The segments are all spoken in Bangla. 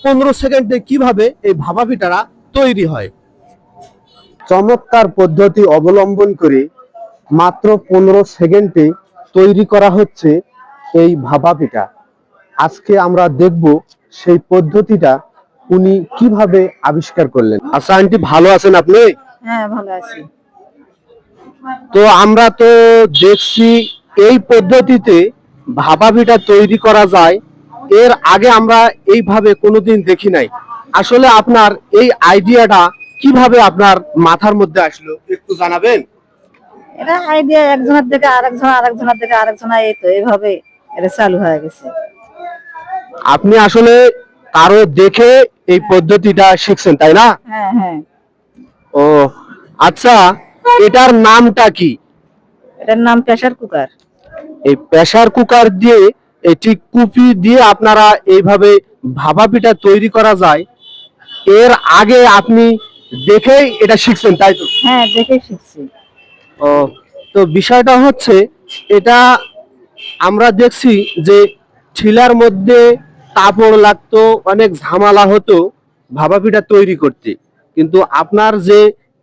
15 সেকেন্ডে কিভাবে এই ভাপা পিঠাটা তৈরি হয়। চমৎকার পদ্ধতি অবলম্বন করে মাত্র 15 সেকেন্ডে তৈরি করা হচ্ছে এই ভাপা পিঠা। আজকে আমরা দেখব সেই পদ্ধতিটা উনি কিভাবে আবিষ্কার করলেন। আচ্ছা আন্টি, ভালো আছেন আপনি? হ্যাঁ, ভালো আছি। তো আমরা তো দেখছি এই পদ্ধতিতে ভাপা পিঠা তৈরি করা যায়, এর আগে আমরা এইভাবে কোনোদিন দেখি নাই। আসলে আপনার এই আইডিয়াটা কিভাবে আপনার মাথার মধ্যে আসলো একটু জানাবেন? এটা আইডিয়া একজনের থেকে আরেকজন, আরেকজনের থেকে আরেকজন, এই তো এইভাবে এটা চালু হয়ে গেছে। আপনি আসলে কারো দেখে এই পদ্ধতিটা শিখছেন, তাই না? হ্যাঁ হ্যাঁ। ও আচ্ছা, এটার নামটা কি? এটার নাম প্রেসার কুকার। এই প্রেসার কুকার দিয়ে, এটি কুপি দিয়ে আপনারা এইভাবে ভাপা পিঠা তৈরি করা যায়, এর আগে আপনি দেখেই এটা শিখছেন, তাই তো? হ্যাঁ, দেখে শিখছি। ও, তো বিষয়টা হচ্ছে এটা আমরা দেখছি যে ছিলার মধ্যে কাপড় লাগতো, অনেক ঝামেলা হতো ভাপা পিঠা তৈরি করতে, কিন্তু আপনার যে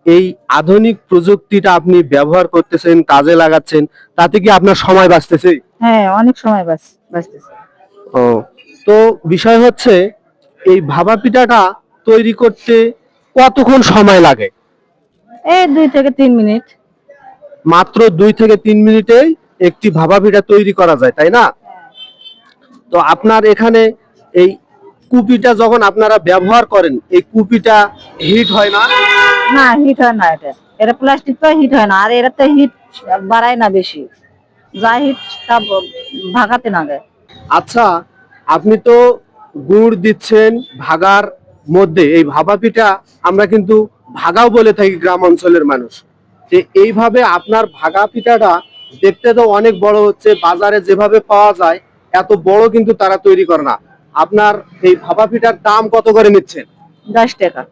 এই আধুনিক প্রযুক্তিটা আপনি ব্যবহার করতেছেন, কাজে লাগাচ্ছেন, তাতে কি আপনার সময় বাঁচতেছে? হ্যাঁ, অনেক সময় বাঁচতেছে। ও, তো বিষয় হচ্ছে এই ভাপা পিঠাটা তৈরি করতে কতক্ষণ সময় লাগে? এই 2 থেকে 3 মিনিট। মাত্র 2 থেকে 3 মিনিটেই একটি ভাপা পিঠা তৈরি করা যায়, তাই না? তো আপনার এখানে এই কুপিটা যখন আপনারা ব্যবহার করেন, এই কুপিটা হিট হয় না? না, হিট হয় না। এটা এটা প্লাস্টিক তো, হিট হয় না। আর এটা তো হিট বাড়ায় না বেশি, যা হিট তা ভাগাতে না দেয়। আচ্ছা, আপনি তো গুড় দিচ্ছেন ভাগার মধ্যে, এই ভাপা পিঠা আমরা কিন্তু ভাগাও বলে থাকি গ্রাম অঞ্চলের মানুষ। যে এইভাবে আপনার ভাগা পিঠাটা দেখতে তো অনেক বড় হচ্ছে, বাজারে যেভাবে পাওয়া যায় এত বড় কিন্তু তারা তৈরি করে না। আপনার এই ভাপা পিঠার দাম কত করে নিচ্ছেন? 10 টাকা।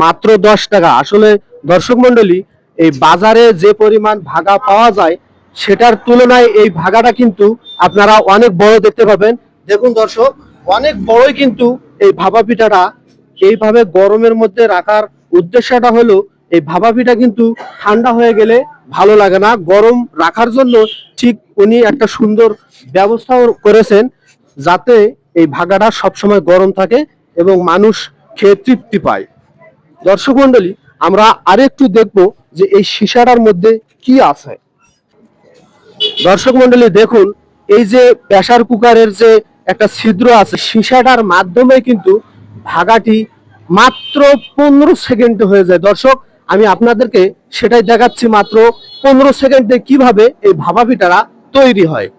মাত্র 10 টাকা। আসলে দর্শক মন্ডলী, এই বাজারে যে পরিমাণ ভাগা পাওয়া যায় সেটার তুলনায় এই ভাগাটা কিন্তু আপনারা অনেক বড় দেখতে পাবেন। দেখুন দর্শক, অনেক বড়ই কিন্তু এই ভাপা পিঠাটা। এইভাবে গরমের মধ্যে রাখার উদ্দেশ্যটা হলো এই ভাপা পিঠা কিন্তু ঠান্ডা হয়ে গেলে ভালো লাগে না, গরম রাখার জন্য ঠিক উনি একটা সুন্দর ব্যবস্থাও করেছেন, যাতে এই ভাগাটা সবসময় গরম থাকে এবং মানুষ খেয়ে তৃপ্তি পায়। দর্শক মন্ডলী, আমরা আরেকটু দেখব যে এই সীসাটার মধ্যে কি আছে। দর্শক মন্ডলী দেখুন, এই যে প্রেসার কুকারের যে একটা ছিদ্র আছে, সীসাটার মাধ্যমে কিন্তু ভাগাটি মাত্র 15 সেকেন্ডে হয়ে যায়। দর্শক, আমি আপনাদেরকে সেটাই দেখাচ্ছি, মাত্র 15 সেকেন্ডে কিভাবে এই ভাপা পিঠাটা তৈরি হয়।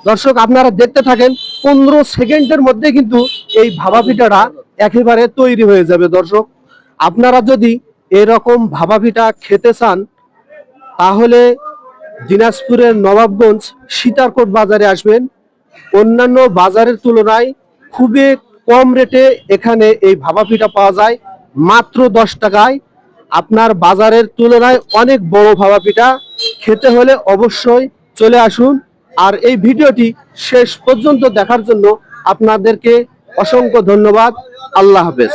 দর্শক আপনারা দেখতে থাকেন, 15 সেকেন্ডের মধ্যে কিন্তু এই ভাপা পিঠাটা একেবারে তৈরি হয়ে যাবে। দর্শক, আপনারা যদি এরকম ভাপা পিঠা খেতে চান, তাহলে দিনাজপুরের নবাবগঞ্জ সীতারকোট বাজারে আসবেন। অন্যান্য বাজারের তুলনায় খুবই কম রেটে এখানে এই ভাপা পিঠা পাওয়া যায়, মাত্র 10 টাকায়। আপনার বাজারের তুলনায় অনেক বড় ভাপা পিঠা খেতে হলে অবশ্যই চলে আসুন। আর এই ভিডিওটি শেষ পর্যন্ত দেখার জন্য আপনাদেরকে অসংখ্য ধন্যবাদ। আল্লাহ হাফেজ।